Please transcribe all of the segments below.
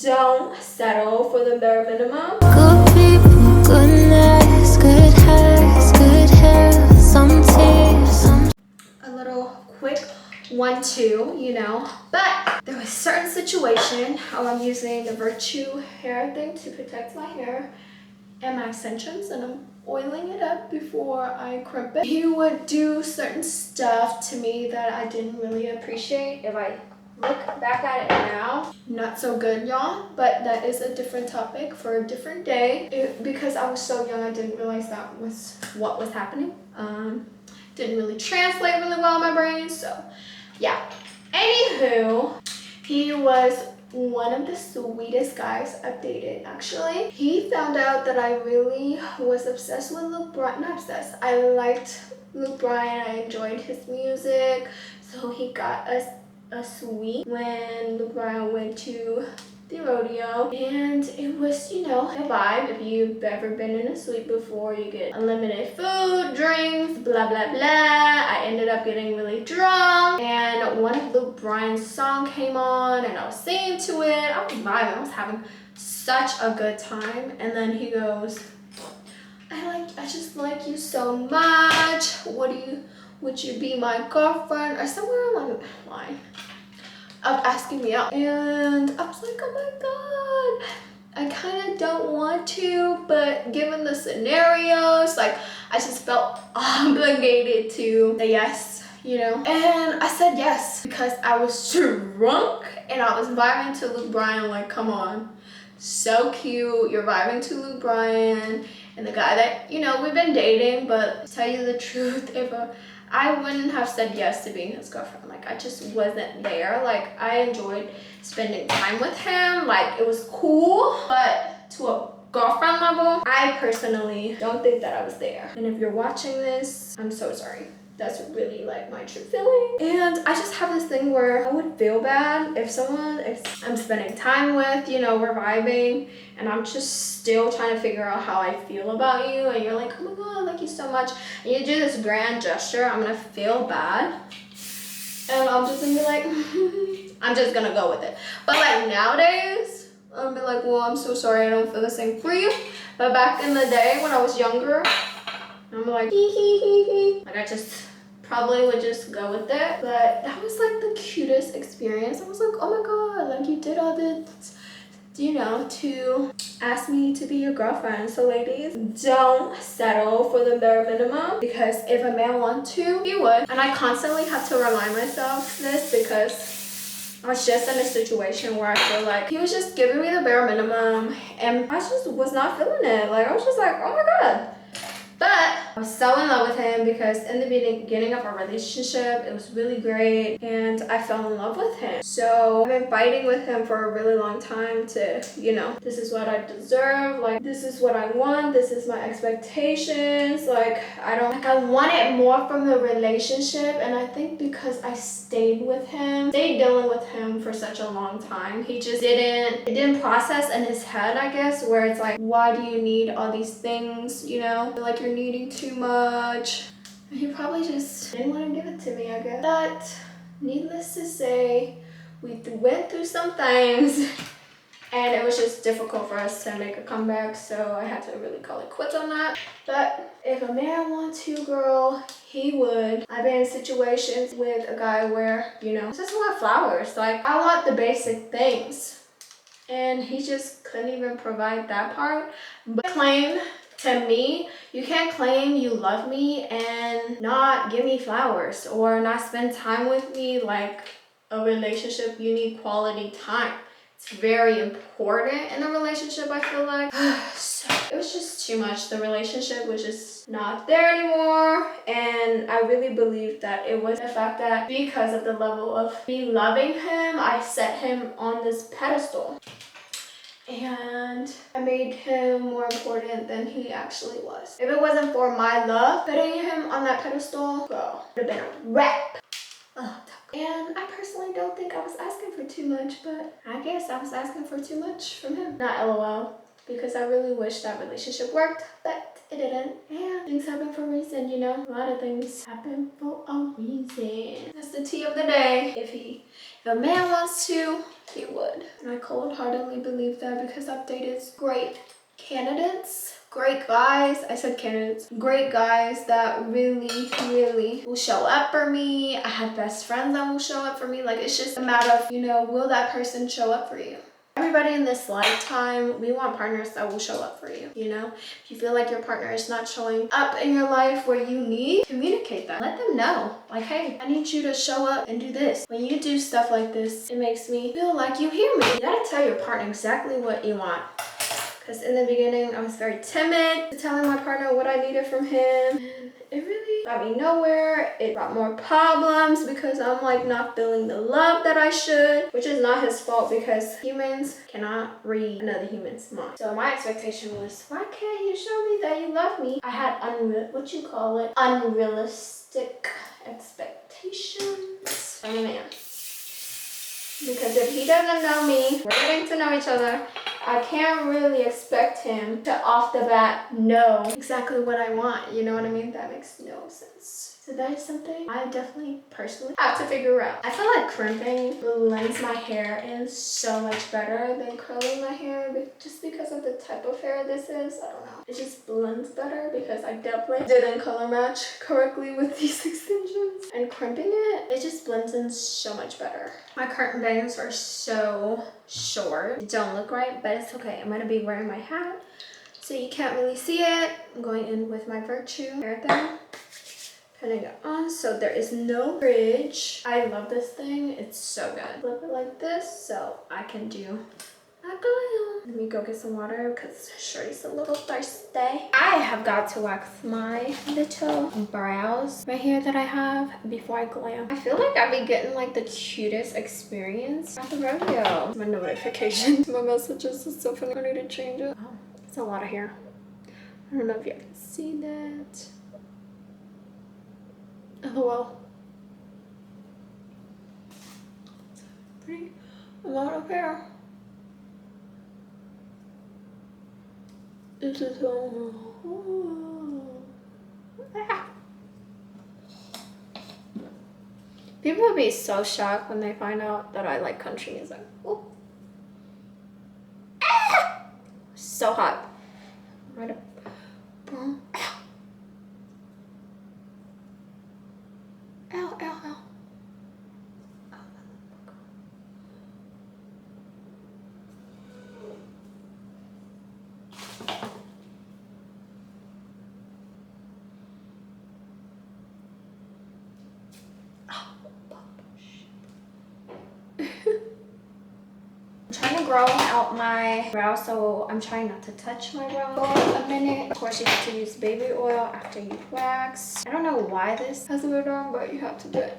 don't settle for the bare minimum. Good people, good nights, good highs, good hair, some tears, some... A little quick 1-2, you know. But there was a certain situation how I'm using the Virtue hair thing to protect my hair and my extensions, and I'm oiling it up before I crimp it. He would do certain stuff to me that I didn't really appreciate. If I look back at it now, not so good, y'all, but that is a different topic for a different day. Because I was so young, I didn't realize that was what was happening. Didn't really translate really well in my brain, so yeah. Anywho, he was one of the sweetest guys I've dated, actually. He found out that I really was obsessed with Luke Bryan. Not obsessed, I liked Luke Bryan, I enjoyed his music, so he got us a suite when Luke Bryan went to the rodeo, and it was, you know, a vibe. If you've ever been in a suite before, you get unlimited food, drinks, blah blah blah. I ended up getting really drunk, and one of Luke Bryan's songs came on, and I was singing to it. I was vibing, I was having such a good time. And then he goes, I just like you so much, would you be my girlfriend, or somewhere along the line of asking me out. And I was like, oh my god, I kind of don't want to, but given the scenarios, like, I just felt obligated to say yes, you know. And I said yes because I was drunk and I was vibing to Luke Bryan. Like, come on, so cute, you're vibing to Luke Bryan and the guy that, you know, we've been dating. But to tell you the truth, if I wouldn't have said yes to being his girlfriend. Like, I just wasn't there. Like, I enjoyed spending time with him. Like, it was cool, but to a girlfriend level, I personally don't think that I was there. And if you're watching this, I'm so sorry. That's really like my true feeling. And I just have this thing where I would feel bad if I'm spending time with, you know, we're vibing, and I'm just still trying to figure out how I feel about you, and you're like, oh my god, I like you so much, and you do this grand gesture. I'm gonna feel bad, and I'm just gonna be like, I'm just gonna go with it. But like nowadays, I'll be like, well, I'm so sorry, I don't feel the same for you. But back in the day when I was younger, I'm like, hee hee hee hee. Like, I just probably would just go with it. But that was like the cutest experience. I was like, oh my god, like, you did all this, you know, to ask me to be your girlfriend. So ladies, don't settle for the bare minimum, because if a man wants to, he would. And I constantly have to remind myself this, because I was just in a situation where I feel like he was just giving me the bare minimum and I just was not feeling it. Like, I was just like, oh my god. But I was so in love with him because in the beginning of our relationship, it was really great and I fell in love with him. So I've been fighting with him for a really long time to, you know, this is what I deserve, like, this is what I want, this is my expectations. Like, I wanted more from the relationship, and I think because I stayed dealing with him for such a long time, he just didn't process in his head, I guess, where it's like, why do you need all these things, you know? Like, you're needing too much. And he probably just didn't want to give it to me, I guess. But needless to say, we went through some things and it was just difficult for us to make a comeback, so I had to really call it quits on that. But if a man wants to, girl, he would. I've been in situations with a guy where, you know, I just want flowers. Like, I want the basic things, and he just couldn't even provide that part. But claim to me, you can't claim you love me and not give me flowers or not spend time with me. Like, a relationship, you need quality time. It's very important in a relationship, I feel like. So it was just too much. The relationship was just not there anymore, and I really believe that it was the fact that because of the level of me loving him, I set him on this pedestal. And I made him more important than he actually was. If it wasn't for my love putting him on that pedestal, girl, it would have been a wrap. And I personally don't think I was asking for too much, but I guess I was asking for too much from him. Not LOL. because I really wish that relationship worked, but it didn't. And things happen for a reason, you know? A lot of things happen for a reason. That's the tea of the day. If a man wants to, he would. And I cold-heartedly believe that because I've dated great candidates, great guys, I said candidates, great guys that really, really will show up for me. I have best friends that will show up for me. Like, it's just a matter of, you know, will that person show up for you? Everybody in this lifetime, we want partners that will show up for you, you know? If you feel like your partner is not showing up in your life where you need, communicate that. Let them know, like, hey, I need you to show up and do this. When you do stuff like this, it makes me feel like you hear me. You gotta tell your partner exactly what you want. Because in the beginning, I was very timid to telling my partner what I needed from him. And it really got me nowhere. It brought more problems because I'm like not feeling the love that I should, which is not his fault because humans cannot read another human's mind. So my expectation was, why can't you show me that you love me? I had unrealistic expectations from a man. Because if he doesn't know me, we're getting to know each other, I can't really expect him to off the bat know exactly what I want. You know what I mean? That makes no sense. So that is something I definitely personally have to figure out. I feel like crimping blends my hair in so much better than curling my hair, but just because of the type of hair this is. I don't know. It just blends better because I definitely didn't color match correctly with these extensions. And crimping it just blends in so much better. My curtain bangs are so short. It don't look right, but it's okay. I'm gonna be wearing my hat, so you can't really see it. I'm going in with my Virtue hair thing. Putting it on so there is no bridge. I love this thing. It's so good. Flip it like this so I can do a glue. Let me go get some water because Shorty's a little thirsty. I have got to wax my little brows right here that I have before I glam. I feel like I've been getting like the cutest experience at the rodeo. My notifications, my messages is so funny. I need to change it. Oh, it's a lot of hair. I don't know if you can see that. LOL. Pretty a lot of hair. This is People would be so shocked when they find out that I like country music. Ooh. So hot. Right up. Boom. Ow, ow, ow. I'm trying to grow out my brows, so I'm trying not to touch my brow for a minute. Of course, you have to use baby oil after you wax. I don't know why this has a lid on, but you have to do it.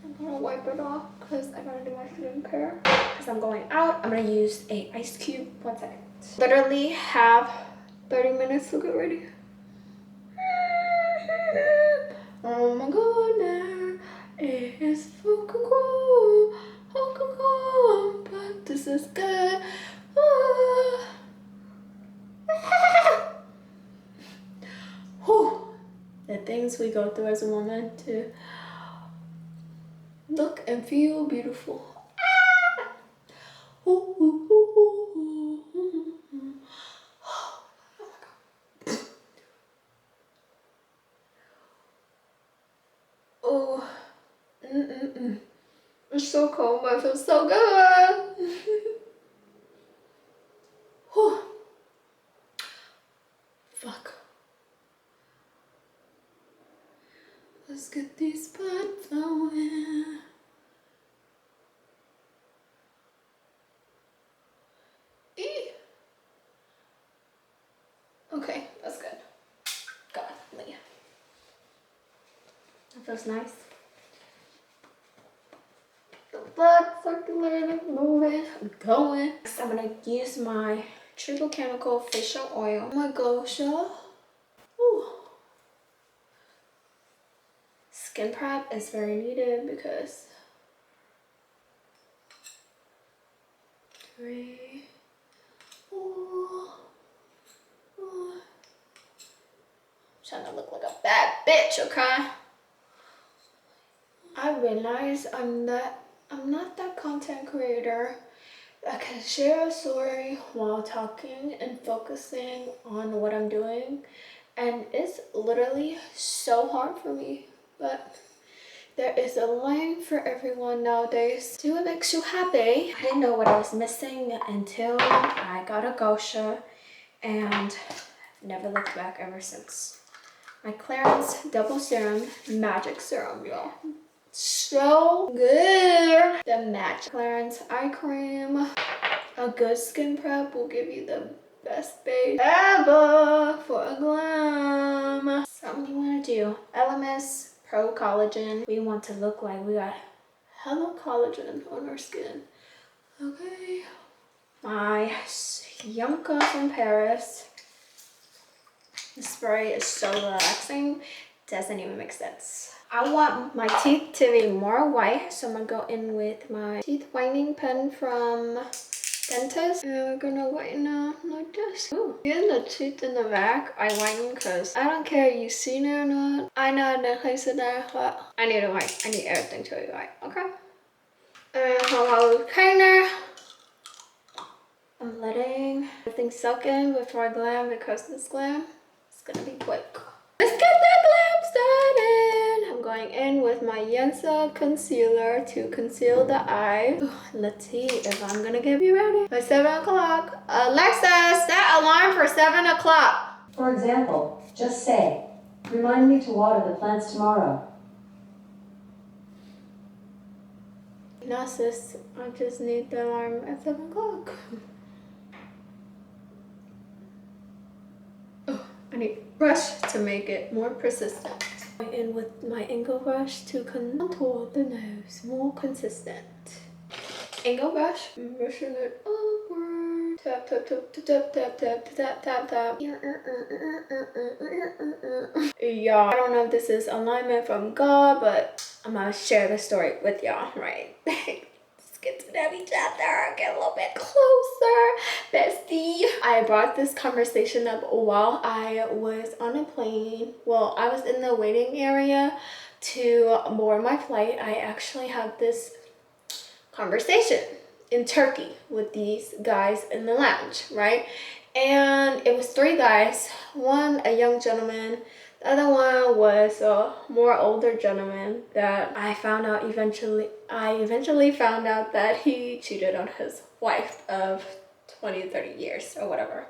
I'm gonna wipe it off because I gotta do my skincare. Because I'm going out, I'm gonna use a ice cube. 1 second. Literally have 30 minutes to get ready. Oh my goodness, it's so cool. But this is good. The things we go through as a woman to look and feel beautiful. Oh, it's so cold, but it feels so good. Fuck. Let's get these blood flowing. Okay, that's good. Godly. That feels nice. The blood circulating, moving, going. Next, I'm gonna use my triple chemical facial oil. Oh my gosh, y'all. Skin prep is very needed because 3, bitch, okay? I realize I'm not that content creator that can share a story while talking and focusing on what I'm doing. And it's literally so hard for me, but there is a lane for everyone nowadays. Do what makes you happy. I didn't know what I was missing until I got a Gosha and never looked back ever since. My Clarins Double Serum Magic Serum, y'all. So good. The Magic Clarins Eye Cream. A good skin prep will give you the best base ever for a glam. Something you want to do. Elemis Pro Collagen. We want to look like we got hella collagen on our skin. Okay. My Yumka from Paris. The spray is so relaxing. Doesn't even make sense. I want my teeth to be more white, so I'm gonna go in with my teeth whitening pen from Dentist, and we're gonna whiten out like this. Ooh. In the teeth in the back, I whiten because I don't care if you seen it or not. I know the place in there, but I need to white. I need everything to be white, okay? And hello, trainer. I'm letting everything soak in before I glam because this glam is gonna be quick. Let's get that glam started. I'm going in with my Yensa concealer to conceal the eye. Ooh, let's see if I'm gonna get you ready by 7 o'clock. Alexa, set alarm for 7 o'clock. For example, just say, remind me to water the plants tomorrow. No, sis, I just need the alarm at 7 o'clock. I need a brush to make it more persistent. Going in with my angle brush to contour the nose more consistent. Angle brush, brushing it upward. Tap, tap, tap, tap, tap, tap, tap, tap, tap. Y'all, I don't know if this is alignment from God, but I'm gonna share the story with y'all, right? Get to know each other, get a little bit closer, bestie. I brought this conversation up while I was on a plane. Well, I was in the waiting area to board my flight. I actually had this conversation in Turkey with these guys in the lounge, right? And it was 3 guys, one a young gentleman, the other one was a more older gentleman that I eventually found out that he cheated on his wife of 20 30 years or whatever,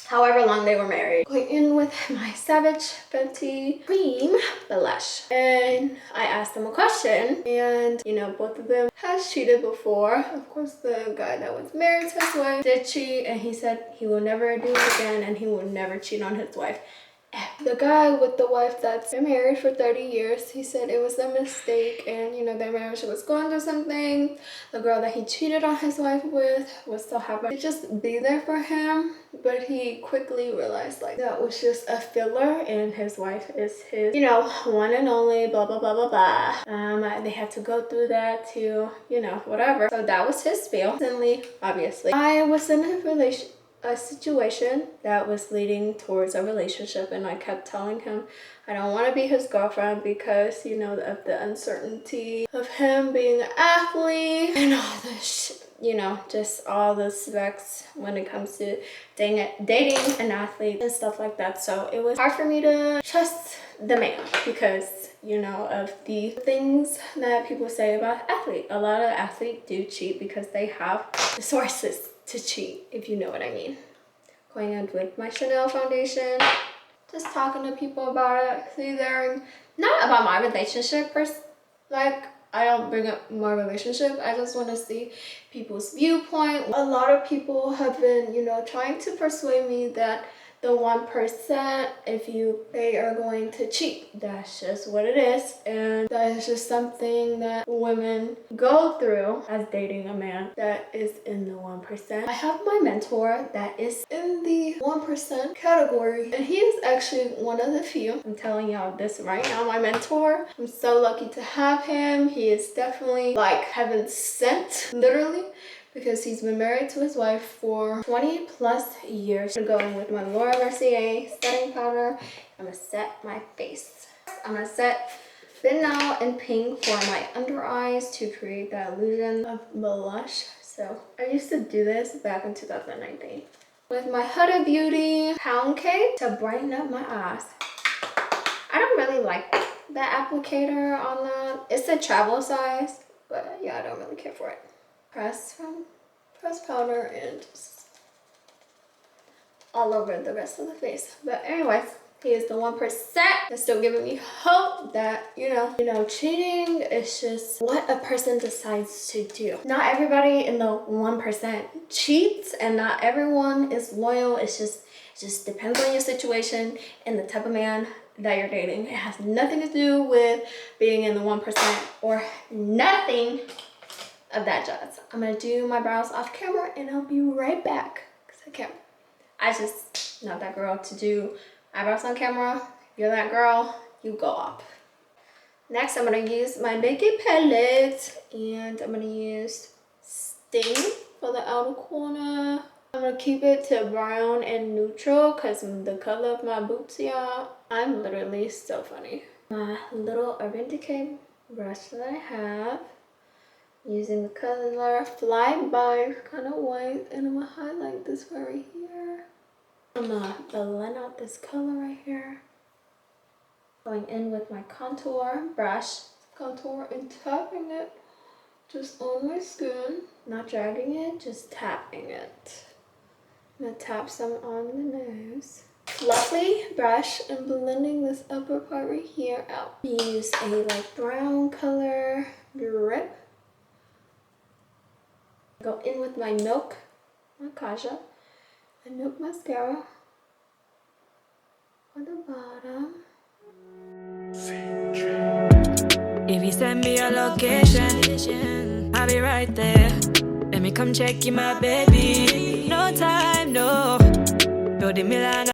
however long they were married. Going in with my Savage Fenty Cream Blush, and I asked them a question, and you know, both of them has cheated before. Of course, the guy that was married to his wife did cheat, and he said he will never do it again and he will never cheat on his wife. The guy with the wife that's been married for 30 years, he said it was a mistake and, you know, their marriage was going through something. The girl that he cheated on his wife with was so happy to just be there for him. But he quickly realized, like, that was just a filler and his wife is his, you know, one and only, blah, blah, blah, blah, blah. They had to go through that to, you know, whatever. So that was his spiel. Recently, obviously, I was in a situation that was leading towards a relationship, and I kept telling him I don't want to be his girlfriend because, you know, of the uncertainty of him being an athlete and all this, you know, just all the specs when it comes to dating an athlete and stuff like that. So it was hard for me to trust the man because, you know, of the things that people say about athletes. A lot of athletes do cheat because they have the sources to cheat, if you know what I mean. Going in with my Chanel foundation, just talking to people about it, see there, not about my relationship, like I don't bring up my relationship, I just want to see people's viewpoint. A lot of people have been, you know, trying to persuade me that the 1%, if they are going to cheat. That's just what it is, and that is just something that women go through as dating a man that is in the 1%. I have my mentor that is in the 1% category, and he is actually one of the few. I'm telling y'all this right now, my mentor, I'm so lucky to have him. He is definitely like heaven sent, literally, because he's been married to his wife for 20 plus years. I'm going with my Laura Mercier setting powder. I'm gonna set my face. I'm gonna set Now in pink for my under eyes to create that illusion of blush. So I used to do this back in 2019 with my Huda Beauty pound cake to brighten up my eyes. I don't really like the applicator on that. It's a travel size, but yeah, I don't really care for it. Press powder and just all over the rest of the face. But anyways, he is the 1% that's still giving me hope that, you know, cheating is just what a person decides to do. Not everybody in the 1% cheats, and not everyone is loyal. It just depends on your situation and the type of man that you're dating. It has nothing to do with being in the 1% or nothing of that jazz. I'm gonna do my brows off camera and I'll be right back because I just not that girl to do eyebrows on camera. If you're that girl, you go up. Next, I'm gonna use my makeup palette and I'm gonna use Sting for the outer corner. I'm gonna keep it to brown and neutral because the color of my boots, y'all. I'm literally so funny. My little Urban Decay brush that I have, using the color Flyby kind of white, and I'm gonna highlight this right here. I'm gonna blend out this color right here. Going in with my contour brush, contour and tapping it just on my skin. Not dragging it, just tapping it. I'm gonna tap some on the nose. Fluffy brush and blending this upper part right here out. Use a like brown color drip. Go in with my Milk, my Kaja, and Milk mascara on the bottom. If you send me your location, I'll be right there. Let me come check you, my baby. No time, no. Go to Milan.